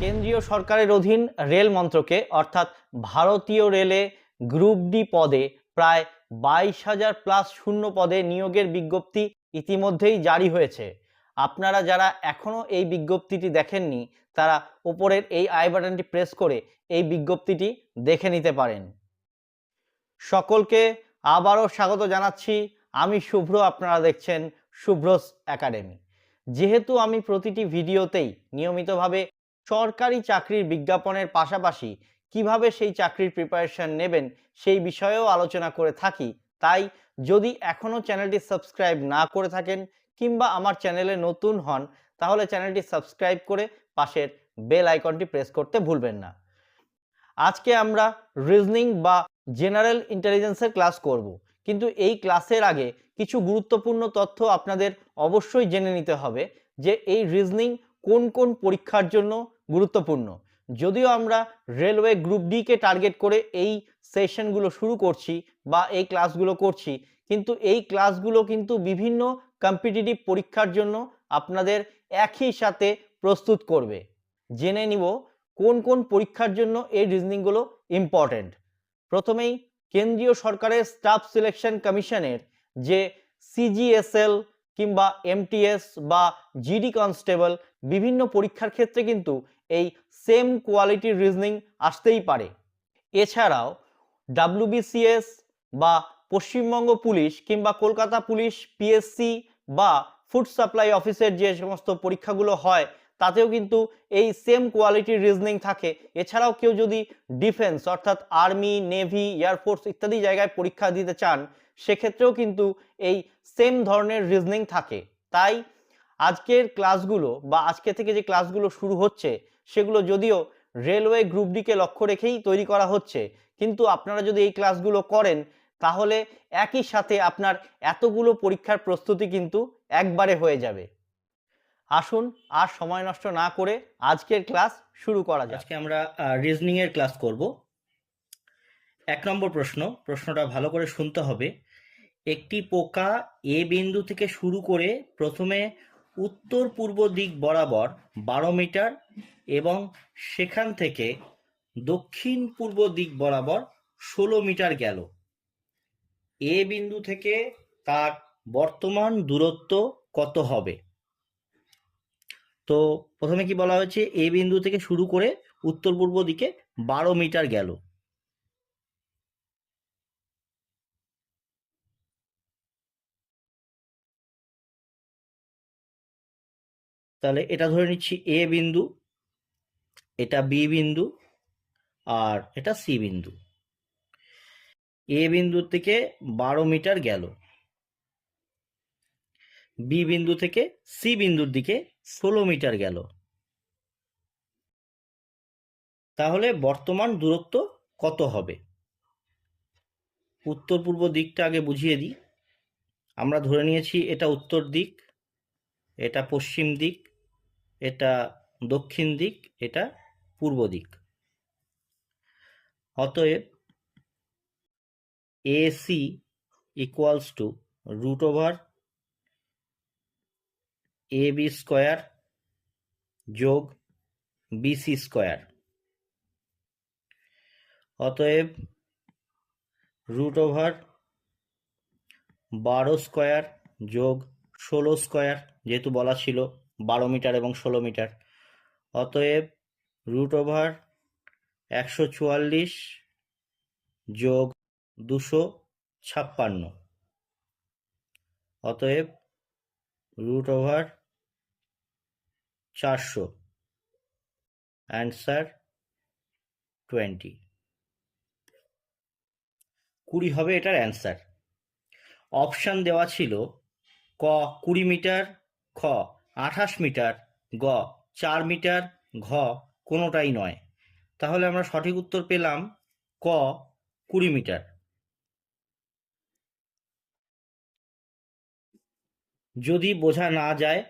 কেন্দ্রীয় সরকারের অধীন রেল মন্ত্রকে অর্থাৎ ভারতীয় রেলে গ্রুপ ডি পদে প্রায় 22,000+ শূন্য পদে নিয়োগের বিজ্ঞপ্তি ইতিমধ্যেই জারি হয়েছে। আপনারা যারা এখনও এই বিজ্ঞপ্তিটি দেখেননি তারা উপরের এই আই বাটনটি প্রেস করে এই বিজ্ঞপ্তিটি দেখে নিতে পারেন। সকলকে আবারও স্বাগত জানাচ্ছি। আমি শুভ্র, আপনারা দেখছেন শুভ্রস একাডেমি। যেহেতু আমি প্রতিটি ভিডিওতেই নিয়মিতভাবে সরকারি চাকরির বিজ্ঞাপনের পাশাপাশি কিভাবে সেই চাকরির প্রিপারেশন নেবেন সেই বিষয়েও আলোচনা করে থাকি, তাই যদি এখনও চ্যানেলটি সাবস্ক্রাইব না করে থাকেন কিংবা আমার চ্যানেলে নতুন হন তাহলে চ্যানেলটি সাবস্ক্রাইব করে পাশের বেল আইকনটি প্রেস করতে ভুলবেন না। আজকে আমরা রিজনিং বা জেনারেল ইন্টেলিজেন্সের ক্লাস করব, কিন্তু এই ক্লাসের আগে কিছু গুরুত্বপূর্ণ তথ্য আপনাদের অবশ্যই জেনে নিতে হবে যে এই রিজনিং কোন কোন পরীক্ষার জন্য গুরুত্বপূর্ণ। যদিও আমরা রেলওয়ে গ্রুপ ডি কে টার্গেট করে এই সেশনগুলো শুরু করছি বা এই ক্লাসগুলো করছি, কিন্তু এই ক্লাসগুলো কিন্তু বিভিন্ন কম্পিটিটিভ পরীক্ষার জন্য আপনাদের একই সাথে প্রস্তুত করবে। জেনে নিব কোন কোন পরীক্ষার জন্য এই রিজনিংগুলো ইম্পর্টেন্ট। প্রথমেই কেন্দ্রীয় সরকারের স্টাফ সিলেকশন কমিশনের যে সিজিএসএল কিংবা এমটিএস বা জিডি কনস্টেবল বিভিন্ন পরীক্ষার ক্ষেত্রে কিন্তু এই সেম কোয়ালিটির রিজনিং আসতেই পারে। এছাড়াও ডাব্লিউবিসিএস বা পশ্চিমবঙ্গ পুলিশ কিংবা কলকাতা পুলিশ পিএসসি বা ফুড সাপ্লাই অফিসের যে সমস্ত পরীক্ষাগুলো হয় তাতেও কিন্তু এই সেম কোয়ালিটির রিজনিং থাকে। এছাড়াও কেউ যদি ডিফেন্স অর্থাৎ আর্মি, নেভি, এয়ারফোর্স ইত্যাদি জায়গায় পরীক্ষা দিতে চান সেক্ষেত্রেও কিন্তু এই সেম ধরনের রিজনিং থাকে। তাই আজকের ক্লাসগুলো বা আজকে থেকে যে ক্লাসগুলো শুরু হচ্ছে সেগুলো যদিও রেলওয়ে গ্রুপ ডি কে লক্ষ্য রেখেই তৈরি করা হচ্ছে, কিন্তু আপনারা যদি এই ক্লাসগুলো করেন তাহলে একই সাথে আপনার এতগুলো পরীক্ষার প্রস্তুতি কিন্তু একবারে হয়ে যাবে। আসুন আর সময় নষ্ট না করে আজকের ক্লাস শুরু করা যাক। আজকে আমরা রিজনিং এর ক্লাস করব। 1 নম্বর প্রশ্নটা ভালো করে শুনতে হবে। একটি পোকা এ বিন্দু থেকে শুরু করে প্রথমে উত্তর পূর্ব দিক বরাবর 12 মিটার এবং সেখান থেকে দক্ষিণ পূর্ব দিক বরাবর 16 মিটার গেল। এ বিন্দু থেকে তার বর্তমান দূরত্ব কত হবে? তো প্রথমে কি বলা হয়েছে, এ বিন্দু থেকে শুরু করে উত্তর পূর্ব দিকে 12 মিটার গেল। তাহলে এটা ধরে নিচ্ছি এ বিন্দু, এটা বি বিন্দু আর এটা সি বিন্দু। এ বিন্দু থেকে 12 মিটার গেল, বি বিন্দু থেকে সি বিন্দুর দিকে 16 মিটার গেল। তাহলে বর্তমান দূরত্ব কত হবে? উত্তর পূর্ব দিকটা আগে বুঝিয়ে দিই। আমরা ধরে নিয়েছি এটা উত্তর দিক, এটা পশ্চিম দিক, এটা দক্ষিণ দিক, এটা পূর্ব দিক। অতএব AC equals to √AB square যোগ BC স্কোয়ার। অতএব √12 স্কোয়ার যোগ 16 স্কোয়ার, যেহেতু বলা ছিল 12 মিটার এবং 16 মিটার। অতএব √144 যোগ 256। অতএব √400, অ্যান্সার 20 হবে এটার অ্যান্সার। অপশান দেওয়া ছিল ক 20 মিটার, খ 28 মিটার, গ 4 মিটার, ঘ কোনোটাই নয়। তাহলে আমরা সঠিক উত্তর পেলাম ক 20 মিটার। যদি বোঝা না যায়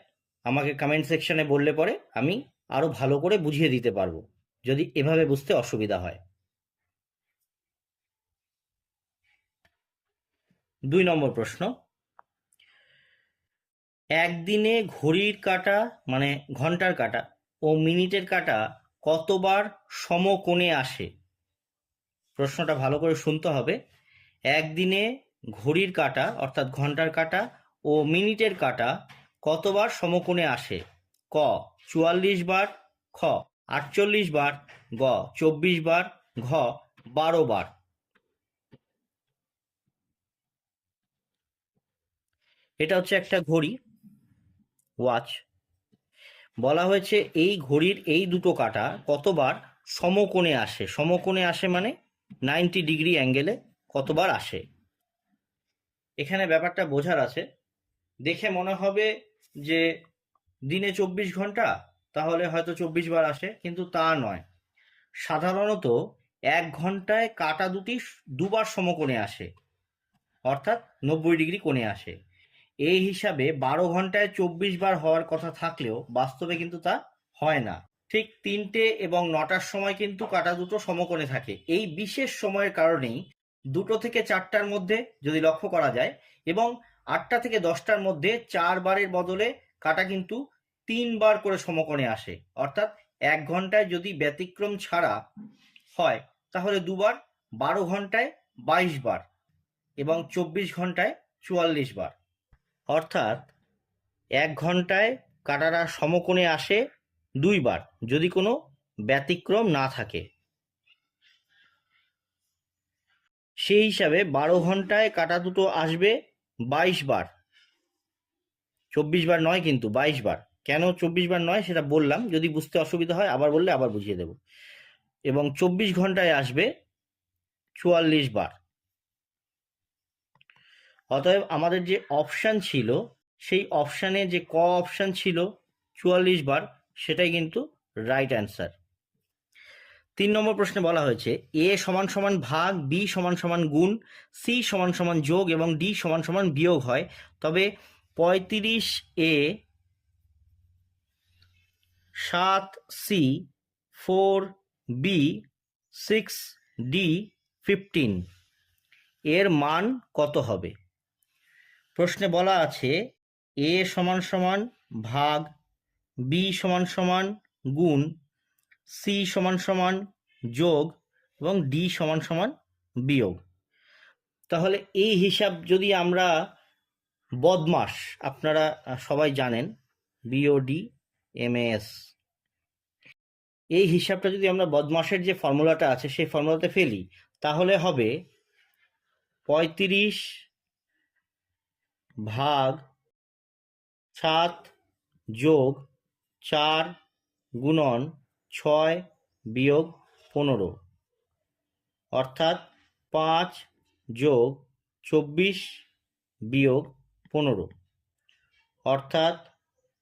আমাকে কমেন্ট সেকশনে বললে পরে আমি আরো ভালো করে বুঝিয়ে দিতে পারবো যদি এভাবে বুঝতে অসুবিধা হয়। 2 নম্বর প্রশ্ন, একদিনে ঘড়ির কাঁটা মানে ঘন্টার কাঁটা ও মিনিটের কাঁটা কতবার সমকোণে আসে? প্রশ্নটা ভালো করে শুনতে হবে। একদিনে ঘড়ির কাঁটা অর্থাৎ ঘন্টার কাঁটা ও মিনিটের কাঁটা কতবার সমকোণে আসে? ক ৪৪ বার, খ ৪৮ বার, গ ২৪ বার, ঘ ১২ বার। এটা হচ্ছে একটা ঘড়ি, ওয়াচ। বলা হয়েছে এই ঘড়ির এই দুটো কাঁটা কতবার সমকোণে আসে। সমকোণে আসে মানে 90 ডিগ্রি অ্যাঙ্গেলে কতবার আসে। এখানে ব্যাপারটা বোঝার আছে। দেখে মনে হবে যে দিনে ২৪ ঘন্টা, তাহলে হয়তো ২৪ বার আসে, কিন্তু তা নয়। সাধারণত ১ ঘন্টায় কাঁটা দুটি দুবার সমকোণে আসে, অর্থাৎ ৯০ ডিগ্রি কোণে আসে। এই হিসাবে ১২ ঘন্টায় ২৪ বার হওয়ার কথা থাকলেও বাস্তবে কিন্তু তা হয় না। ঠিক ৩টে এবং ৯টার সময় কিন্তু কাঁটা দুটো সমকোণে থাকে। এই বিশেষ সময়ের কারণেই ২টো থেকে ৪টার মধ্যে যদি লক্ষ্য করা যায় এবং ৮টা থেকে ১০টার মধ্যে ৪ বারের বদলে কাঁটা কিন্তু ৩ বার করে সমকোণে আসে। অর্থাৎ ১ ঘন্টায় যদি ব্যতিক্রম ছাড়া হয় তাহলে দুবার, ১২ ঘন্টায় ২২ বার এবং ২৪ ঘন্টায় ৪৪ বার। অর্থাৎ ১ ঘন্টায় কাঁটারা সমকোণে আসে ২ বার, যদি কোনো ব্যতিক্রম না থাকে। সেই হিসাবে ১২ ঘন্টায় কাঁটা দুটো আসবে ২২ বার, ২৪ বার নয়, কিন্তু ২২ বার। কেন ২৪ বার নয় সেটা বললাম, যদি বুঝতে অসুবিধা হয় আবার বললে আবার বুঝিয়ে দেব। এবং ২৪ ঘন্টায় আসবে ৪৪ বার। অতএব আমাদের যে অপশান ছিল, সেই অপশানে যে ক অপশান ছিল ৪৪ বার, সেটাই কিন্তু রাইট অ্যান্সার। ৩ নম্বর প্রশ্নে বলা হয়েছে এ সমান সমান ভাগ, বি সমান সমান গুণ, সি সমান সমান যোগ এবং ডি সমান সমান বিয়োগ হয়, তবে ৩৫ এ ৭ সি 4 বি 6 ডি 15 এর মান কত হবে? প্রশ্নে বলা আছে এ সমান সমান ভাগ, বি সমান সমান গুণ, সি সমান সমান যোগ এবং ডি সমান সমান বিয়োগ। তাহলে এই হিসাব যদি আমরা বদমাস, আপনারা সবাই জানেন BODMAS, এই হিসাবটা যদি আমরা বদমাসের যে ফর্মুলাটা আছে সেই ফর্মুলাতে ফেলি, তাহলে হবে ৩৫ ভাগ ৭ যোগ ৪ গুণন ৬ বিয়োগ ১৫, অর্থাৎ ৫ যোগ ২৪ বিয়োগ ১৫, অর্থাৎ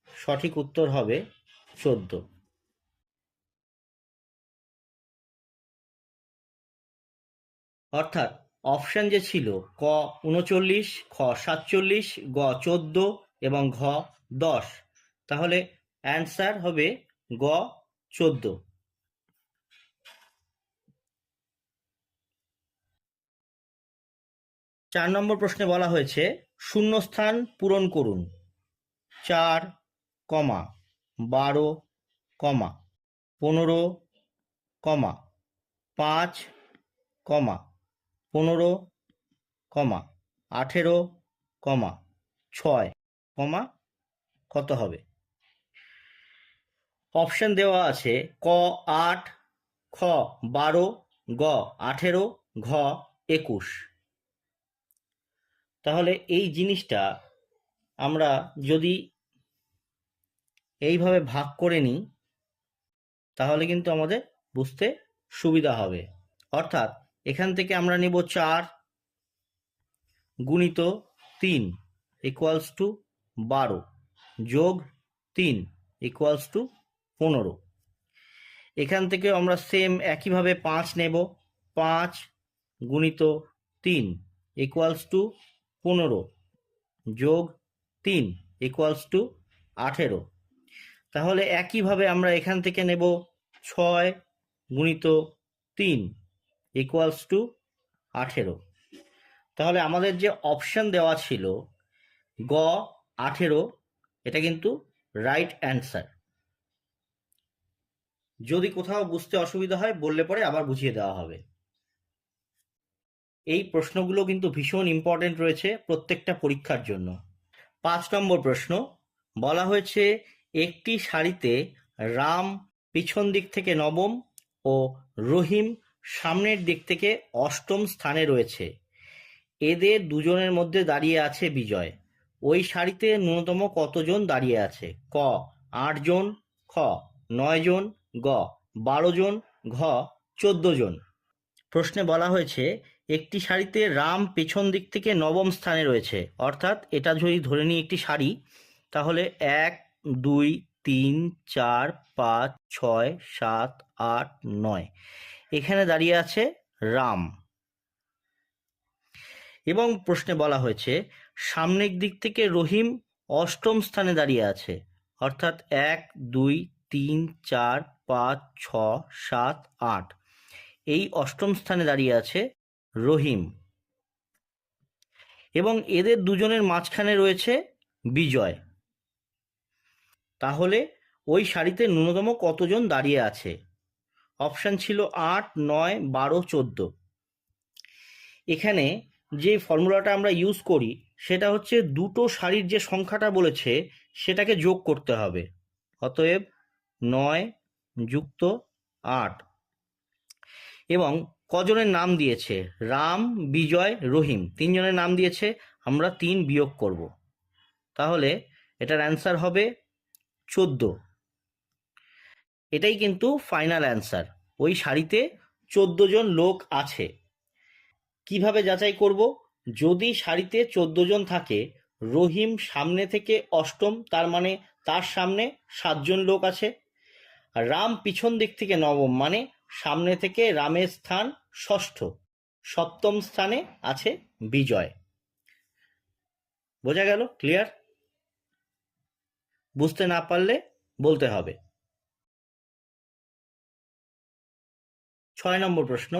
সঠিক উত্তর হবে ১৪। অর্থাৎ অপশান যে ছিল ক ৩৯, খ ৪৭, গ ১৪ এবং ঘ ১০, তাহলে অ্যান্সার হবে গ ১৪। ৪ নম্বর প্রশ্নে বলা হয়েছে শূন্যস্থান পূরণ করুন। ৪, ১২, ১৫, ৫, ১৫, ১৮, ৬, কত হবে? অপশন দেওয়া আছে ক ৮, খ ১২, গ ১৮, ঘ ২১। তাহলে এই জিনিসটা আমরা যদি এইভাবে ভাগ করে নিই তাহলে কিন্তু আমাদের বুঝতে সুবিধা হবে। অর্থাৎ এখান থেকে আমরা নেব ৪ গুণিত ৩ ইকুয়ালস টু ১২ যোগ ৩ ইকুয়ালস টু ১৫। এখান থেকে আমরা সেম একইভাবে ৫ নেব, ৫ গুণিত ৩ ইকুয়ালস টু ১৫ যোগ ৩ ইকুয়ালস টু ১৮। তাহলে একইভাবে আমরা এখান থেকে নেব ৬ গুণিত ৩ ইকুয়ালস টু ১৮। তাহলে আমাদের যে অপশান দেওয়া ছিল গ ১৮, এটা কিন্তু রাইট অ্যান্সার। যদি কোথাও বুঝতে অসুবিধা হয় বললে পরে আবার বুঝিয়ে দেওয়া হবে। এই প্রশ্নগুলো কিন্তু ভীষণ ইম্পর্টেন্ট রয়েছে প্রত্যেকটা পরীক্ষার জন্য। 5 নম্বর প্রশ্ন বলা হয়েছে, একটি সারিতে রাম পিছন দিক থেকে নবম ও রহিম সামনের দিক থেকে অষ্টম স্থানে রয়েছে। এদের দুজনের মধ্যে দাঁড়িয়ে আছে বিজয়। ওই সারিতে ন্যূনতম কতজন দাঁড়িয়ে আছে? ক 8 জন, খ 9 জন, গ 12 জন, ঘ 14 জন। প্রশ্নে বলা হয়েছে একটি সারিতে রাম পেছন দিক থেকে নবম স্থানে রয়েছে, অর্থাৎ এটা যদি ধরে নিই একটি সারি, তাহলে 1 2 3 4 5 6 7 8 9 এখানে দাঁড়িয়ে আছে রাম। এবং প্রশ্নে বলা হয়েছে সামনের দিক থেকে রহিম অষ্টম স্থানে দাঁড়িয়ে আছে, অর্থাৎ 1 2 3 4 5 6 7 8 এই অষ্টম স্থানে দাঁড়িয়ে আছে রহিম। এবং এদের দুজনের মাঝখানে রয়েছে বিজয়। তাহলে ওই সারিতে ন্যূনতম কতজন দাঁড়িয়ে আছে? অপশান ছিল 8 9 12 14। এখানে যে ফর্মুলাটা আমরা ইউজ করি সেটা হচ্ছে দুটো সারির যে সংখ্যাটা বলেছে সেটাকে যোগ করতে হবে। অতএব 9 যুক্ত 8। এবং কজনের নাম দিয়েছে? রাম, বিজয়, রহিম, তিনজনের নাম দিয়েছে। আমরা 3 বিয়োগ করব, তাহলে এটার অ্যান্সার হবে 14। এটাই কিন্তু ফাইনাল অ্যান্সার। ওই সারিতে 14 জন লোক আছে। কিভাবে যাচাই করব? যদি সারিতে 14 জন থাকে, রহিম সামনে থেকে অষ্টম, তার মানে তার সামনে 7 জন লোক আছে। আর রাম পিছন দিক থেকে নবম, মানে সামনে থেকে রামের স্থান ষষ্ঠ, সপ্তম স্থানে আছে বিজয়। বোঝা গেল? ক্লিয়ার? বুঝতে না পারলে বলতে হবে। 6 নম্বর প্রশ্ন,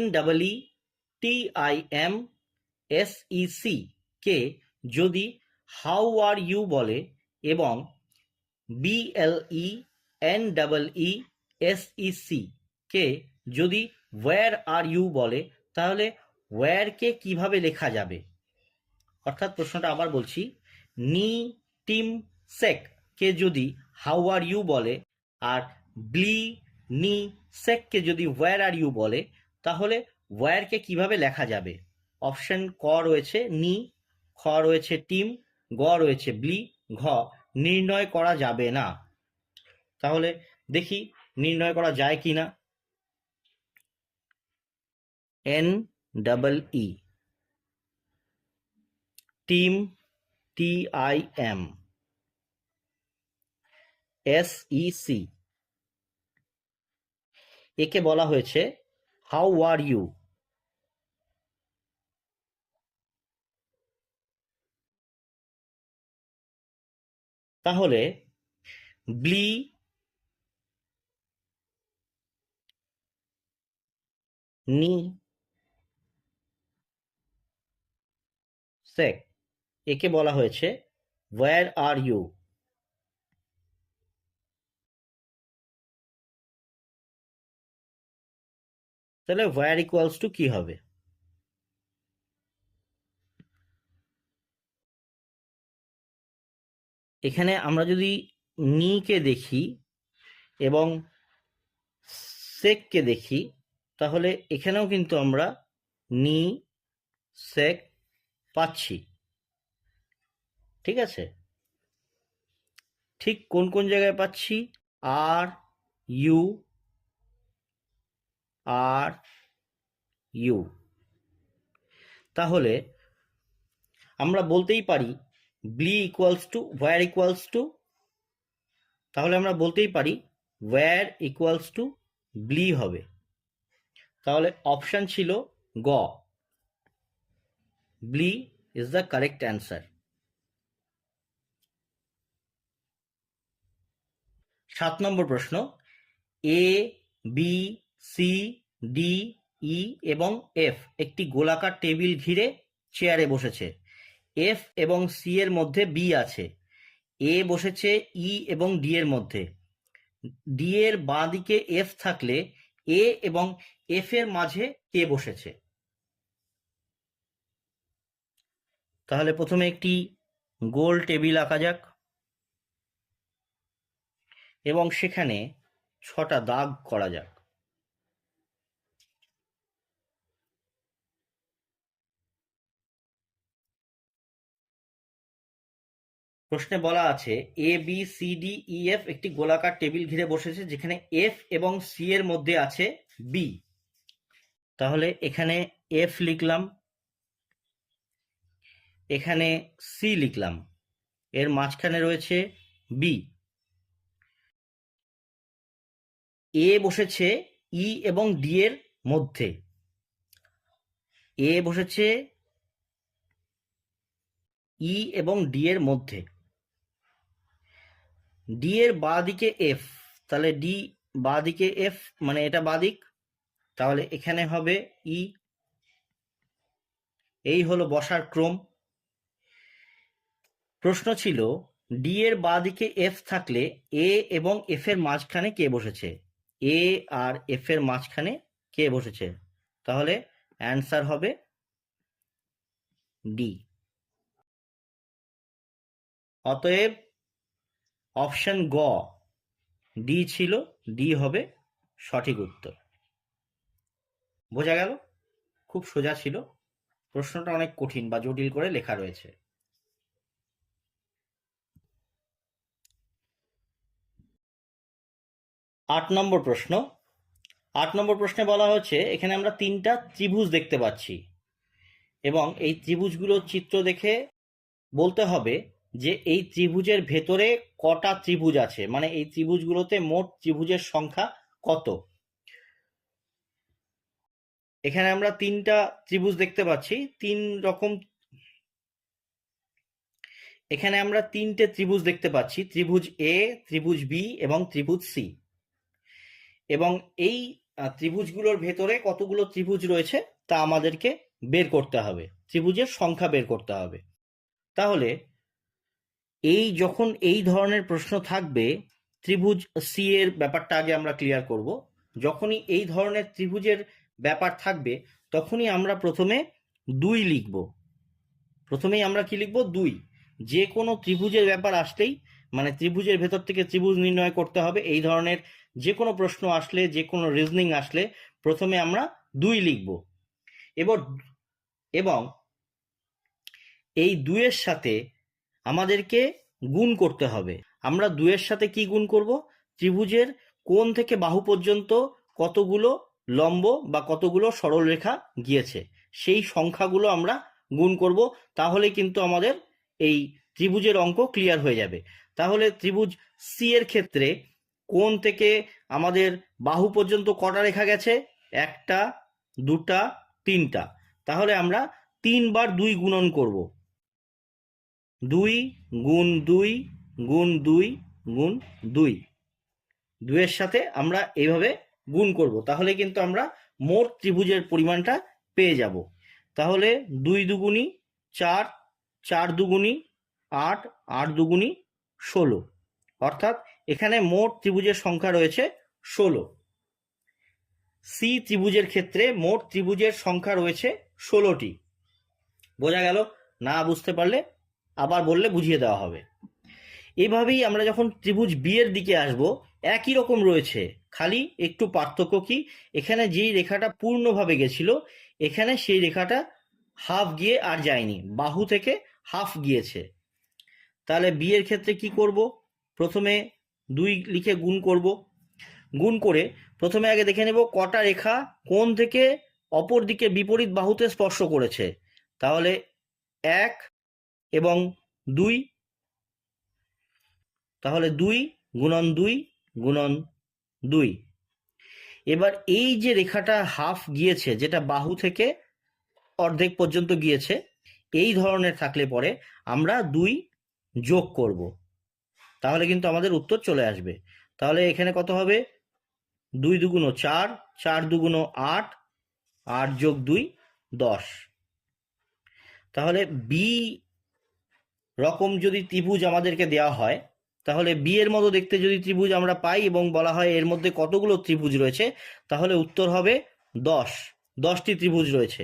NEETIMSEC কে যদি হাউ আর ইউ বলে এবং BLENEESEC কে যদি ওয়্যার আর ইউ বলে, তাহলে ওয়্যারকে কিভাবে লেখা যাবে? অর্থাৎ প্রশ্নটা আবার বলছি, নি টিম সেক কে যদি হাউ আর ইউ বলে আর নি সেক কে যদি ওয়্যার আর ইউ বলে, তাহলে ওয়্যারকে কিভাবে লেখা যাবে? অপশন ক রয়েছে নি, খ রয়েছে টিম, গ রয়েছে ঘ নির্ণয় করা যাবে না। তাহলে দেখি নির্ণয় করা যায় কিনা। NEE, টিম TIM, SEC, একে বলা হয়েছে হাউ আর ইউ। তাহলে নি সেক একে বলা হয়েছে ওয়্যার আর ইউ। তাহলে ওয়্যার ইকুয়ালস টু কি হবে? এখানে আমরা যদি নি কে দেখি এবং সেককে দেখি, তাহলে এখানেও কিন্তু আমরা নি সেক পাচ্ছি। ঠিক আছে? ঠিক কোন কোন জায়গায় পাচ্ছি? R U, R U. তাহলে আমরা বলতেই পারি ব্লি ইকুয়ালস টু ওয়্যার ইকুয়ালস টু, তাহলে আমরা বলতেই পারি ওয়্যার ইকুয়ালস টু ব্লি হবে। তাহলে অপশন ছিল গ, ব্লি ইজ দ্য কারেক্ট অ্যান্সার। 7 নম্বর প্রশ্ন, ABCDE এবং F একটি গোলাকার টেবিল ঘিরে চেয়ারে বসেছে। F এবং C এর মধ্যে B আছে। A বসেছে E এবং D এর মধ্যে। ডি এর বাঁ দিকে এফ থাকলে এ এবং এফ এর মাঝে কে বসেছে? তাহলে প্রথমে একটি গোল টেবিল আঁকা যাক এবং সেখানে 6টা দাগ করা যাক। প্রশ্নে বলা আছে A B C D E F একটি গোলাকার টেবিল ঘিরে বসেছে, যেখানে এফ এবং সি এর মধ্যে আছে বি। তাহলে এখানে এফ লিখলাম, এখানে সি লিখলাম, এর মাঝখানে রয়েছে বি। এ বসেছে ই এবং ডি এর মধ্যে, এ বসেছে ই এবং ডি এর মধ্যে। ডি এর বাঁ দিকে এফ, তাহলে ডি বাঁ দিকে এফ মানে এটা বাঁ দিক, তাহলে এখানে হবে ই। এই হলো বসার ক্রম। প্রশ্ন ছিল ডি এর বাঁ দিকে এফ থাকলে এ এবং এফ এর মাঝখানে কে বসেছে? এ আর এফ এর মাঝখানে কে বসেছে? তাহলে অ্যান্সার হবে ডি। অতএব অপশন গ ডি ছিল, ডি হবে সঠিক উত্তর। বোঝা গেল? খুব সোজা ছিল, প্রশ্নটা অনেক কঠিন বা জটিল করে লেখা রয়েছে। 8 নম্বর প্রশ্ন। 8 নম্বর প্রশ্নে বলা হচ্ছে এখানে আমরা 3টা ত্রিভুজ দেখতে পাচ্ছি এবং এই ত্রিভুজগুলোর চিত্র দেখে বলতে হবে যে এই ত্রিভুজের ভেতরে কটা ত্রিভুজ আছে, মানে এই ত্রিভুজগুলোতে মোট ত্রিভুজের সংখ্যা কত। এখানে আমরা 3টা ত্রিভুজ দেখতে পাচ্ছি, 3 রকম। এখানে আমরা 3টে ত্রিভুজ দেখতে পাচ্ছি, ত্রিভুজ এ, ত্রিভুজ বি এবং ত্রিভুজ সি। এবং এই ত্রিভুজগুলোর ভেতরে কতগুলো ত্রিভুজ রয়েছে তা আমাদেরকে বের করতে হবে, ত্রিভুজের সংখ্যা বের করতে হবে। তাহলে যখন এই ধরনের প্রশ্ন থাকবে, ত্রিভুজ সি এর ব্যাপারটা আগে আমরা ক্লিয়ার করব। যখনই এই ধরনের ত্রিভুজের ব্যাপার থাকবে তখনই আমরা প্রথমে 2 লিখব। প্রথমেই আমরা কি লিখব? 2। যে কোনো ত্রিভুজের ব্যাপার আসলেই, মানে ত্রিভুজের ভেতর থেকে ত্রিভুজ নির্ণয় করতে হবে, এই ধরনের যে কোনো প্রশ্ন আসলে, যে কোনো রিজনিং আসলে প্রথমে আমরা 2 লিখব। এবং এই 2 এর সাথে আমাদেরকে গুণ করতে হবে। আমরা 2 এর সাথে কি গুণ করব? ত্রিভুজের কোণ থেকে বাহু পর্যন্ত কতগুলো লম্ব বা কতগুলো সরলরেখা গিয়েছে সেই সংখ্যাগুলো আমরা গুণ করব। তাহলে কিন্তু আমাদের এই ত্রিভুজের অঙ্ক ক্লিয়ার হয়ে যাবে। তাহলে ত্রিভুজ সি এর ক্ষেত্রে কোণ থেকে আমাদের বাহু পর্যন্ত কটা রেখা গেছে? 1টা, 2টা, 3টা। তাহলে আমরা 3 বার 2 গুণন করব। 2 গুণ 2 গুণ 2 গুণ 2, 2 এর সাথে আমরা এইভাবে গুণ করব, তাহলে কিন্তু আমরা মোট ত্রিভুজের পরিমাণটা পেয়ে যাব। তাহলে 2 দুগুণী 4, 4 দুগুণী 8, 8 দুগুণী 16, অর্থাৎ এখানে মোট ত্রিভুজের সংখ্যা রয়েছে 16। সি ত্রিভুজের ক্ষেত্রে মোট ত্রিভুজের সংখ্যা রয়েছে 16টি। বোঝা গেল? না বুঝতে পারলে আবার বললে বুঝিয়ে দেওয়া হবে। এভাবেই আমরা যখন ত্রিভুজ বি এর দিকে আসব, একই রকম রয়েছে, খালি একটু পার্থক্য কি, এখানে যেই রেখাটা পূর্ণভাবে গেছিল এখানে সেই রেখাটা হাফ গিয়ে আর যায়নি, বাহু থেকে হাফ গিয়েছে। তাহলে বি এর ক্ষেত্রে কি করব? প্রথমে 2 লিখে গুণ করব। গুণ করে প্রথমে আগে দেখে নেব কটা রেখা কোণ থেকে অপর দিকে বিপরীত বাহুতে স্পর্শ করেছে। তাহলে 1 এবং 2, তাহলে 2 গুণন 2 গুণন 2। এবার এই যে রেখাটা হাফ গিয়েছে, যেটা বাহু থেকে অর্ধেক পর্যন্ত গিয়েছে, এই ধরনের থাকলে পরে আমরা 2 যোগ করব, তাহলে কিন্তু আমাদের উত্তর চলে আসবে। তাহলে এখানে কত হবে? 2 দুগুণ 4, 4 দুগুণ 8, 8 যোগ 2 10। তাহলে বি রকম যদি ত্রিভুজ আমাদেরকে দেওয়া হয় তাহলে বি এর মতো দেখতে যদি ত্রিভুজ আমরা পাই এবং বলা হয় এর মধ্যে কতগুলো ত্রিভুজ রয়েছে, তাহলে উত্তর হবে 10টি ত্রিভুজ রয়েছে।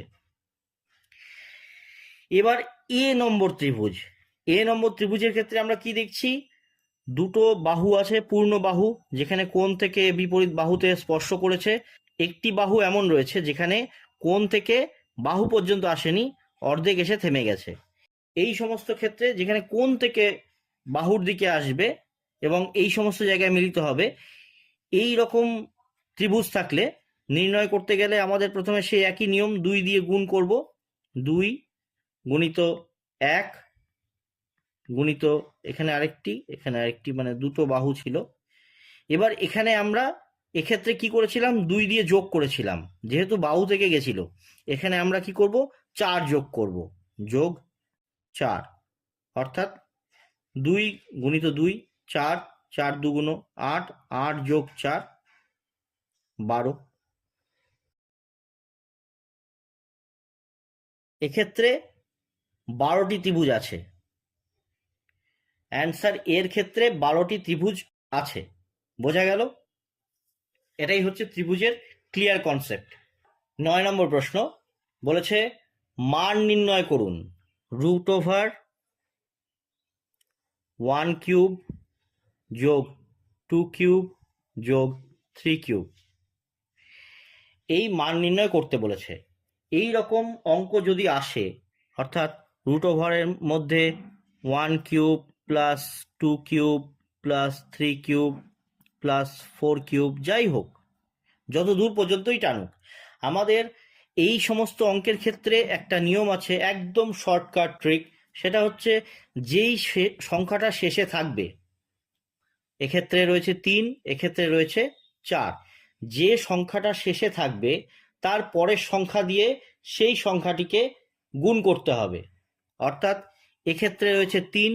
এবার এ নম্বর ত্রিভুজের ক্ষেত্রে আমরা কি দেখছি, দুটো বাহু আছে, পূর্ণ বাহু, যেখানে কোণ থেকে বিপরীত বাহুতে স্পর্শ করেছে। একটি বাহু এমন রয়েছে যেখানে কোণ থেকে বাহু পর্যন্ত আসেনি, অর্ধেক এসে থেমে গেছে। এই সমস্ত ক্ষেত্রে যেখানে কোণ থেকে বাহুর দিকে আসবে এবং এই সমস্ত জায়গায় মিলিত হবে, এই রকম ত্রিভুজ থাকলে নির্ণয় করতে গেলে আমাদের প্রথমে সেই একই নিয়ম, 2 দিয়ে গুণ করব। 2 গুণিত 1 গুণিত এখানে আরেকটি, মানে দুটো বাহু ছিল। এবার এখানে আমরা এক্ষেত্রে কি করেছিলাম, 2 দিয়ে যোগ করেছিলাম, যেহেতু বাহু থেকে গেছিল। এখানে আমরা কি করব, 4 যোগ করব, যোগ 4, অর্থাৎ 2 গুণিত 2 4, 4 দুগুণ 8, 8 যোগ 4 12। এক্ষেত্রে 12টি ত্রিভুজ আছে। অ্যান্সার এর ক্ষেত্রে 12টি ত্রিভুজ আছে। বোঝা গেল? এটাই হচ্ছে ত্রিভুজের ক্লিয়ার কনসেপ্ট। 9 নম্বর প্রশ্ন বলেছে মান নির্ণয় করুন √1³ যোগ 2³ যোগ 3³ এই মান নির্ণয় করতে বলেছে। এই রকম অঙ্ক যদি আসে, অর্থাৎ √এর মধ্যে 1³ প্লাস 2³ প্লাস 3³ প্লাস 4³ যাই হোক, যত দূর পর্যন্তই টানুক, আমাদের এই সমস্ত অঙ্কের ক্ষেত্রে একটা নিয়ম আছে, একদম শর্টকাট ট্রিক। সেটা হচ্ছে যেই সংখ্যাটা শেষে থাকবে, এক্ষেত্রে রয়েছে 3, এক্ষেত্রে রয়েছে 4, যে সংখ্যাটা শেষে থাকবে তার পরের সংখ্যা দিয়ে সেই সংখ্যাটিকে গুণ করতে হবে। অর্থাৎ এক্ষেত্রে রয়েছে 3,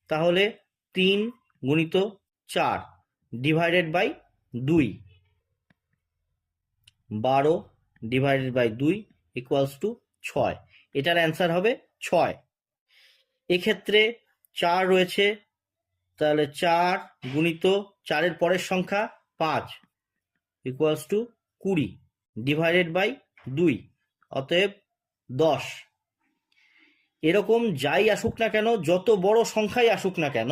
তাহলে 3 গুণিত 4 divided by 2, 12 divided by 2 equals to 6। এটার অ্যান্সার হবে 6। এক্ষেত্রে 4 রয়েছে, তাহলে 4 গুণিত 4-এর পরের সংখ্যা 5 ইকুয়ালস টু 20 ডিভাইডেড বাই 2, অতএব 10। এরকম যাই আসুক না কেন, যত বড় সংখ্যাই আসুক না কেন,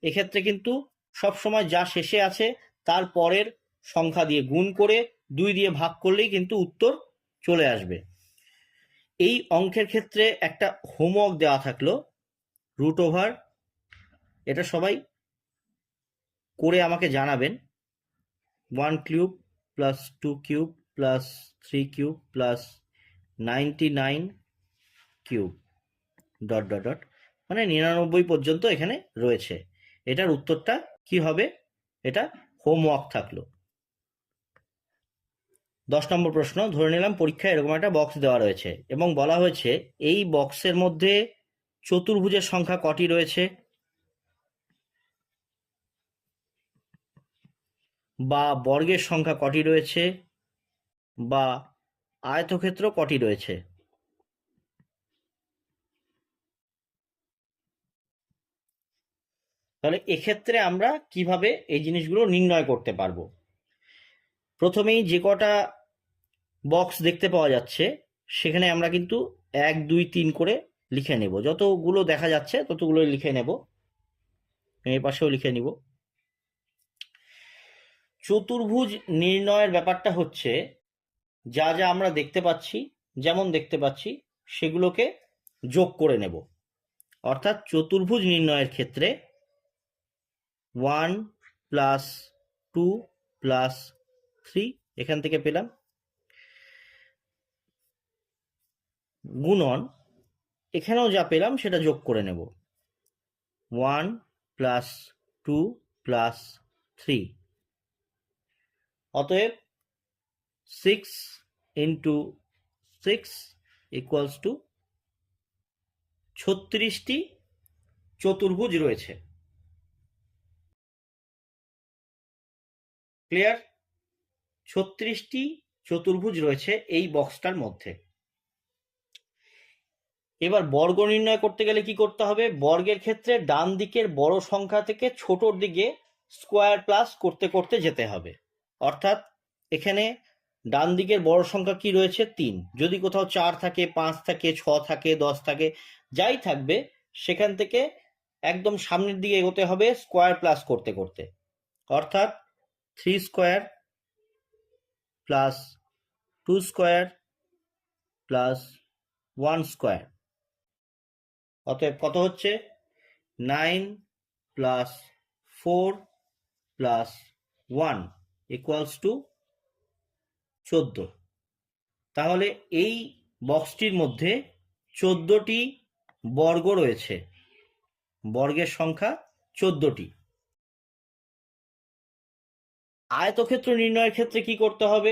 এক্ষেত্রে কিন্তু সবসময় যা শেষে আছে তার পরের সংখ্যা দিয়ে গুণ করে 2 দিয়ে ভাগ করলেই কিন্তু উত্তর চলে আসবে। এই অঙ্কের ক্ষেত্রে একটা হোমওয়ার্ক দেওয়া থাকলো, √, এটা সবাই করে আমাকে জানাবেন। 1³ plus 2³ plus 3³ plus 99³ dot dot dot, মানে 99 পর্যন্ত এখানে রয়েছে। এটার উত্তরটা কি হবে, এটা হোমওয়ার্ক থাকলো। 10 নম্বর প্রশ্ন, ধরে নিলাম পরীক্ষায় এরকম একটা বক্স দেওয়া রয়েছে এবং বলা হয়েছে এই বক্সের মধ্যে চতুর্ভুজের সংখ্যা কটি রয়েছে, বা বর্গের সংখ্যা কটি রয়েছে, বা আয়তক্ষেত্র কটি রয়েছে। তাহলে এক্ষেত্রে আমরা কিভাবে এই জিনিসগুলো নির্ণয় করতে পারবো। প্রথমেই যে কটা বক্স দেখতে পাওয়া যাচ্ছে সেখানে আমরা কিন্তু 1 2 3 করে লিখে নেব, যতগুলো দেখা যাচ্ছে ততগুলো লিখে নেব। এই পাশেও লিখে নিব। চতুর্ভুজ নির্ণয়ের ব্যাপারটা হচ্ছে যা যা আমরা দেখতে পাচ্ছি, যেমন দেখতে পাচ্ছি সেগুলোকে যোগ করে নেব। অর্থাৎ চতুর্ভুজ নির্ণয়ের ক্ষেত্রে 1 প্লাস 2 প্লাস 3 এখান থেকে পেলাম, গুণন এখানেও যা পেলাম সেটা যোগ করে নেব। 1 প্লাস 2 প্লাস 3, অতএব 6 ইন্টু 6 ইকুয়ালস টু 36টি চতুর্ভুজ রয়েছে। ক্লিয়ার? 36টি চতুর্ভুজ রয়েছে এই বক্সটার মধ্যে। এবার বর্গ নির্ণয় করতে গেলে কি করতে হবে? বর্গের ক্ষেত্রে ডান দিকের বড় সংখ্যা থেকে ছোটর দিকে স্কোয়ার প্লাস করতে করতে যেতে হবে। অর্থাৎ এখানে ডান দিকের বড় সংখ্যা কি রয়েছে? 3। যদি কোথাও 4 থাকে, 5 থাকে, 6 থাকে, 10 থাকে, যাই থাকবে সেখান থেকে একদম সামনের দিকে এগোতে হবে স্কোয়ার প্লাস করতে করতে। অর্থাৎ 3 square plus 2 square plus 1 square, অতএব কত হচ্ছে? 9 প্লাস 4 প্লাস 1 ইকুয়ালস টু 14। তাহলে এই বক্সটির মধ্যে 14টি বর্গ রয়েছে, বর্গের সংখ্যা 14টি। আয়তক্ষেত্র নির্ণয়ের ক্ষেত্রে কি করতে হবে?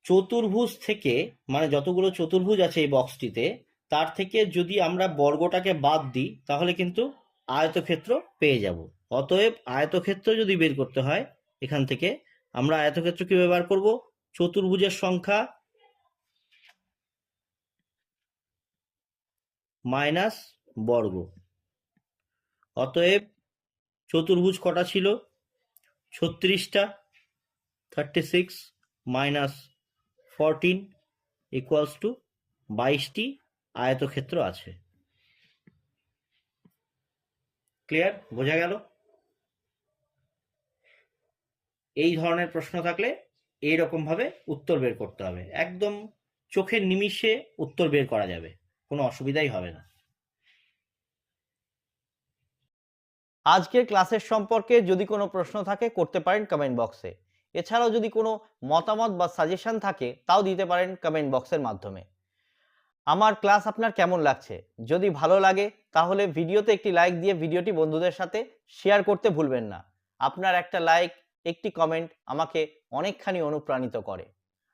চতুর্ভুজ থেকে, মানে যতগুলো চতুর্ভুজ আছে এই বক্সটিতে, তার থেকে যদি আমরা বর্গটাকে বাদ দিই তাহলে কিন্তু আয়তক্ষেত্র পেয়ে যাব। অতএব আয়তক্ষেত্র যদি বের করতে হয় এখান থেকে, আমরা আয়তক্ষেত্র কিভাবে বার করব? চতুর্ভুজের সংখ্যা মাইনাস বর্গ। অতএব চতুর্ভুজ কটা ছিল? 36টা। 36 মাইনাস 14 ইকুয়ালস টু 22টি আয়তক্ষেত্র আছে। ক্লিয়ার? বোঝা গেল? এই ধরনের প্রশ্ন থাকলে এইরকম ভাবে উত্তর বের করতে হবে, একদম চোখের নিমিষে উত্তর বের করা যাবে, কোনো অসুবিধাই হবে না। আজকের ক্লাসের সম্পর্কে যদি কোনো প্রশ্ন থাকে করতে পারেন কমেন্ট বক্সে। এছাড়াও যদি কোনো মতামত বা সাজেশন থাকে তাও দিতে পারেন কমেন্ট বক্সের মাধ্যমে। আমার ক্লাস আপনার কেমন লাগছে? যদি ভালো লাগে তাহলে ভিডিওতে একটি লাইক দিয়ে ভিডিওটি বন্ধুদের সাথে শেয়ার করতে ভুলবেন না। আপনার একটা লাইক, একটি কমেন্ট আমাকে অনেকখানি অনুপ্রাণিত করে।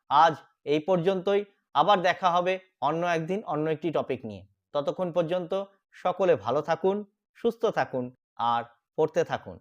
আজ এই পর্যন্তই, আবার দেখা হবে অন্য একদিন অন্য একটি টপিক নিয়ে। ততক্ষণ পর্যন্ত সকলে ভালো থাকুন, সুস্থ থাকুন আর পড়তে থাকুন।